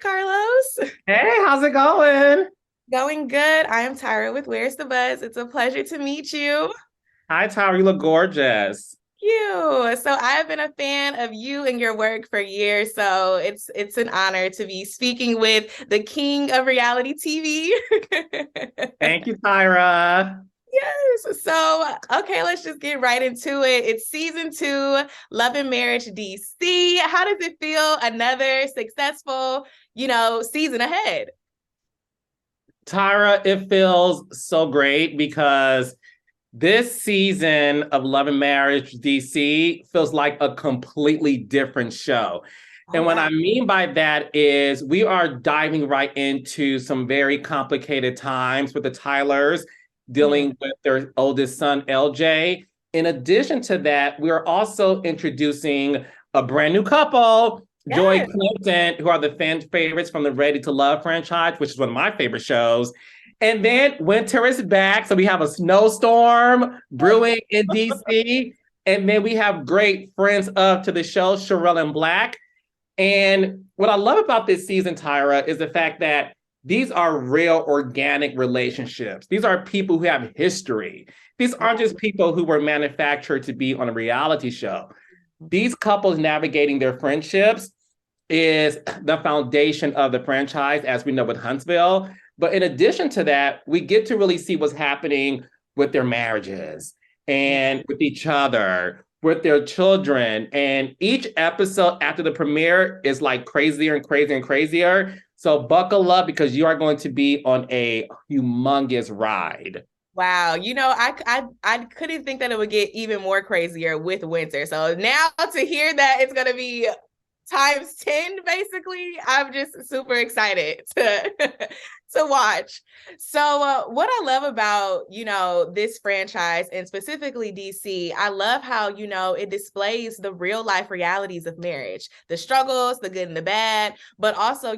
Carlos. Hey, how's it going? Going good. I am Tyra with Where's the Buzz. It's a pleasure to meet you. Hi, Tyra. You look gorgeous. You. So I have been a fan of you and your work for years. So it's an honor to be speaking with the king of reality TV. Thank you, Tyra. Yes. So, okay, let's just get right into it. It's season two, Love and Marriage DC. How does it feel? Another successful, season ahead. Tyra, it feels so great because this season of Love and Marriage DC feels like a completely different show. Oh, And what wow. I mean by that is we are diving right into some very complicated times with the Tylers Mhm. dealing with their oldest son, LJ. In addition to that, we are also introducing a brand new couple, Joy Yes. Clinton, who are the fan favorites from the Ready to Love franchise, which is one of my favorite shows. And then winter is back. So we have a snowstorm brewing in DC. And then we have great friends of to the show, Sherelle and Black. And what I love about this season, Tyra, is the fact that these are real organic relationships. These are people who have history. These aren't just people who were manufactured to be on a reality show. These couples navigating their friendships is the foundation of the franchise, as we know with Huntsville. But in addition to that, we get to really see what's happening with their marriages and with each other, with their children. And each episode after the premiere is like crazier and crazier and crazier. So buckle up because you are going to be on a humongous ride. Wow. I couldn't think that it would get even more crazier with winter. So now to hear that it's gonna be times 10 basically, I'm just super excited to to watch. So what I love about this franchise and specifically DC, I love how it displays the real life realities of marriage, the struggles, the good and the bad, but also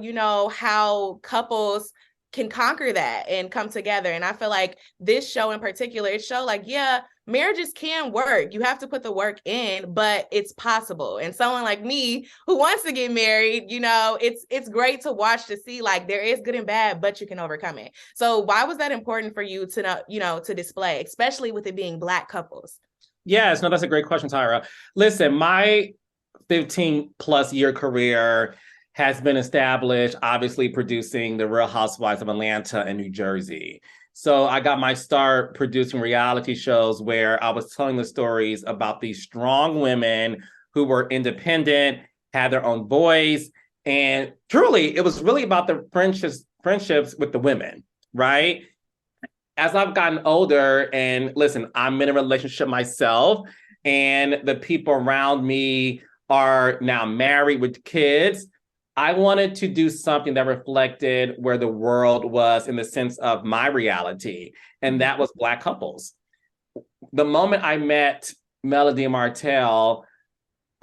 how couples can conquer that and come together. And I feel like this show in particular, it showed like, yeah, marriages can work. You have to put the work in, but it's possible. And someone like me who wants to get married, it's great to watch to see like there is good and bad, but you can overcome it. So why was that important for you to know, to display, especially with it being Black couples? Yes, no, that's a great question, Tyra. Listen, my 15 plus year career has been established, obviously producing the Real Housewives of Atlanta and New Jersey. So I got my start producing reality shows where I was telling the stories about these strong women who were independent, had their own voice, and truly, it was really about the friendships with the women, right? As I've gotten older, and listen, I'm in a relationship myself, and the people around me are now married with kids. I wanted to do something that reflected where the world was in the sense of my reality, and that was Black couples. The moment I met Melody Martell,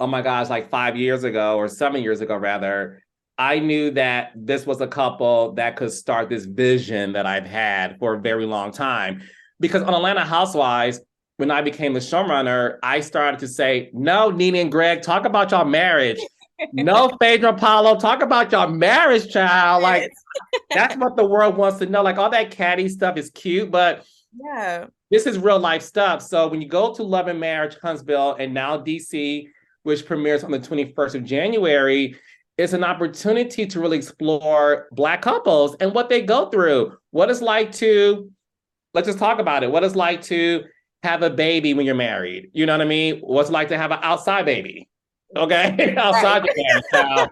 oh my gosh, like 5 years ago or 7 years ago, rather, I knew that this was a couple that could start this vision that I've had for a very long time. Because on Atlanta Housewives, when I became the showrunner, I started to say, no, Nene and Greg, talk about y'all marriage. No, Phaedra Apollo, talk about y'all marriage, child. Like, Yes. that's what the world wants to know. Like, all that catty stuff is cute, but Yeah. this is real life stuff. So when you go to Love and Marriage, Huntsville, and now DC, which premieres on the 21st of January, it's an opportunity to really explore Black couples and what they go through. What it's like to, let's just talk about it. What it's like to have a baby when you're married. You know what I mean? What's it like to have an outside baby? Okay, Right. outside your marriage. Child.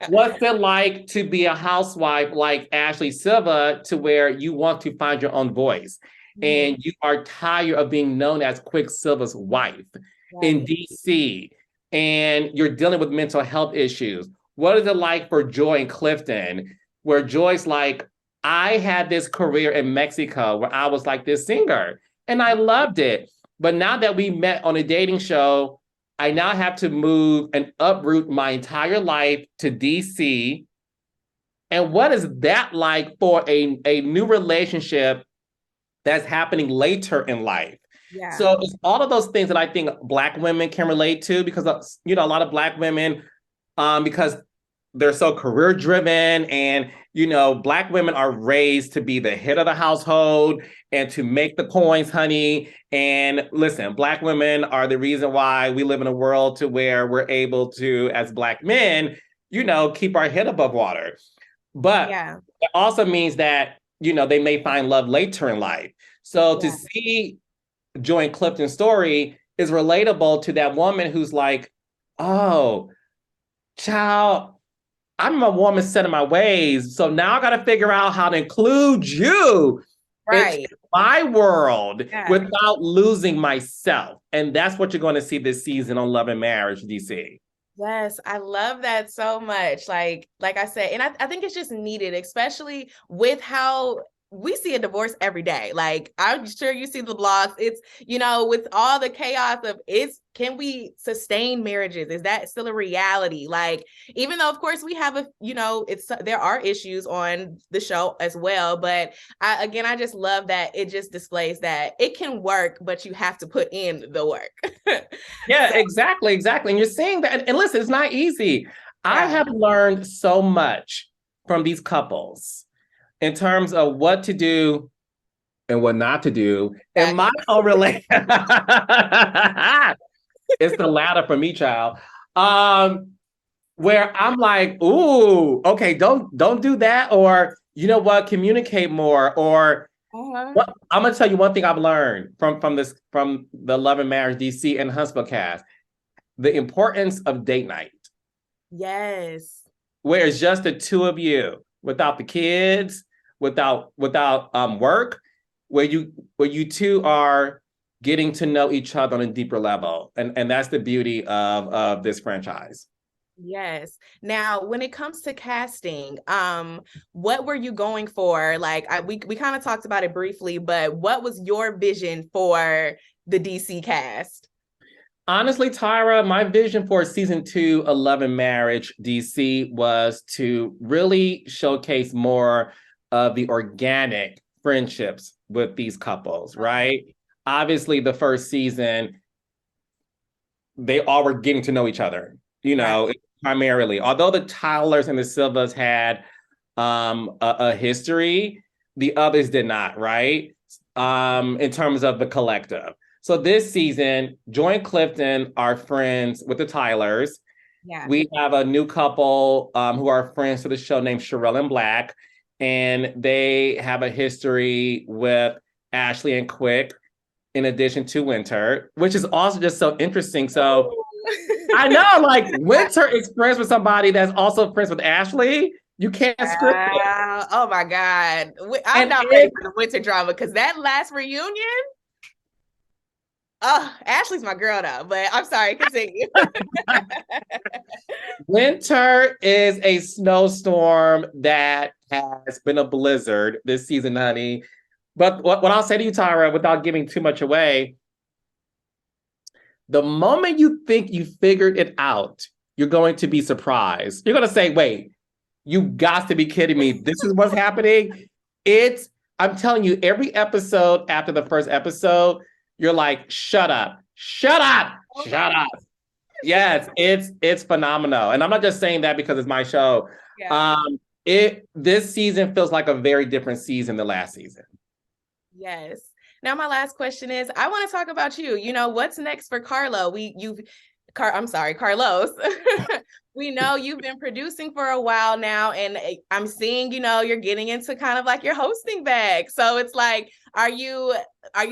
What's it like to be a housewife like Ashley Silva to where you want to find your own voice Mhm. and you are tired of being known as Quicksilver's wife in Right. DC and you're dealing with mental health issues? What is it like for Joy in Clifton, where Joy's like, I had this career in Mexico where I was like this singer and I loved it. But now that we met on a dating show, I now have to move and uproot my entire life to DC. And what is that like for a new relationship that's happening later in life? Yeah. So it's all of those things that I think Black women can relate to because, a lot of Black women, because they're so career driven, and Black women are raised to be the head of the household and to make the coins, honey. And listen, Black women are the reason why we live in a world to where we're able to, as Black men, keep our head above water. But Yeah. it also means that they may find love later in life. So to see Joy and Clifton's story is relatable to that woman who's like, oh, child, I'm a woman set in my ways. So now I got to figure out how to include you into my world without losing myself. And that's what you're going to see this season on Love and Marriage, DC. Yes, I love that so much. Like I said, and I think it's just needed, especially with how we see a divorce every day. Like, I'm sure you see the blogs. It's, with all the chaos of can we sustain marriages? Is that still a reality? Like, even though, of course, we have there are issues on the show as well. But I just love that it just displays that it can work, but you have to put in the work. Yeah, exactly. And you're seeing that. And listen, it's not easy. Yeah. I have learned so much from these couples in terms of what to do and what not to do in my own relationship. It's the latter for me, child. Where I'm like, ooh, okay, don't do that, or you know what, communicate more, or I'm gonna tell you one thing I've learned from the Love and Marriage DC and Huntsville cast: the importance of date night. Yes. Where it's just the two of you, without the kids, without work, where you two are getting to know each other on a deeper level, and that's the beauty of this franchise. Yes. Now, when it comes to casting, what were you going for? Like, we kind of talked about it briefly, but what was your vision for the DC cast? Honestly, Tyra, my vision for season 2 of Love and Marriage DC was to really showcase more of the organic friendships with these couples, right? Obviously, the first season, they all were getting to know each other, primarily. Although the Tylers and the Silvas had a history, the others did not, right? In terms of the collective. So this season, Joy and Clifton are friends with the Tylers. Yeah. We have a new couple who are friends to the show named Sherelle and Black, and they have a history with Ashley and Quick, in addition to Winter, which is also just so interesting. So I know, like, Winter is friends with somebody that's also friends with Ashley. You can't script it. Oh my God. I'm not ready for the Winter drama, because that last reunion, Ashley's my girl though, but I'm sorry, continue. Winter is a snowstorm that has been a blizzard this season, honey. But what I'll say to you, Tyra, without giving too much away, the moment you think you figured it out, you're going to be surprised. You're going to say, wait, you got to be kidding me. This is what's happening. I'm telling you, every episode after the first episode, you're like, shut up. Yes, it's phenomenal. And I'm not just saying that because it's my show. Yeah. This season feels like a very different season than last season. Yes. Now, my last question is, I want to talk about you. What's next for Carlos? We know you've been producing for a while now, and I'm seeing, you're getting into kind of like your hosting bag. So it's like, are you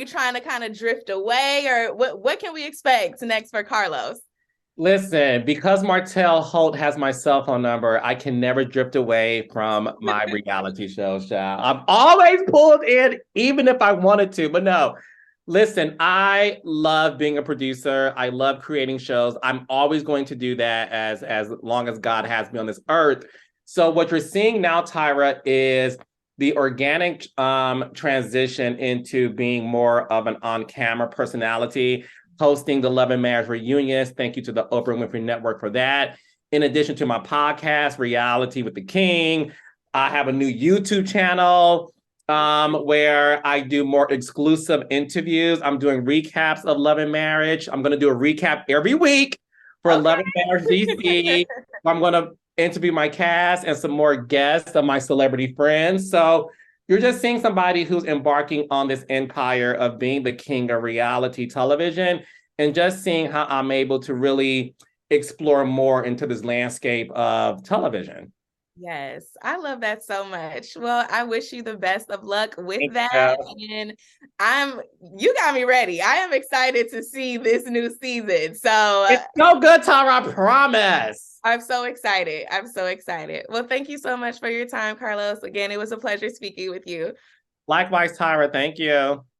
trying to kind of drift away, or what can we expect next for Carlos? Listen, because Martell Holt has my cell phone number, I can never drift away from my reality shows, child. I'm always pulled in, even if I wanted to. But no, listen, I love being a producer. I love creating shows. I'm always going to do that as long as God has me on this earth. So what you're seeing now, Tyra, is the organic transition into being more of an on-camera personality, hosting the Love and Marriage reunions. Thank you to the Oprah Winfrey Network for that. In addition to my podcast, Reality with the King, I have a new YouTube channel where I do more exclusive interviews. I'm doing recaps of Love and Marriage. I'm going to do a recap every week for Love and Marriage DC. I'm going to interview my cast and some more guests of my celebrity friends. So you're just seeing somebody who's embarking on this empire of being the king of reality television and just seeing how I'm able to really explore more into this landscape of television. Yes, I love that so much. Well, I wish you the best of luck with Thank that. you. And you got me ready. I am excited to see this new season. So It's so good, Tara, I promise. I'm so excited. I'm so excited. Well, thank you so much for your time, Carlos. Again, it was a pleasure speaking with you. Likewise, Tyra, thank you.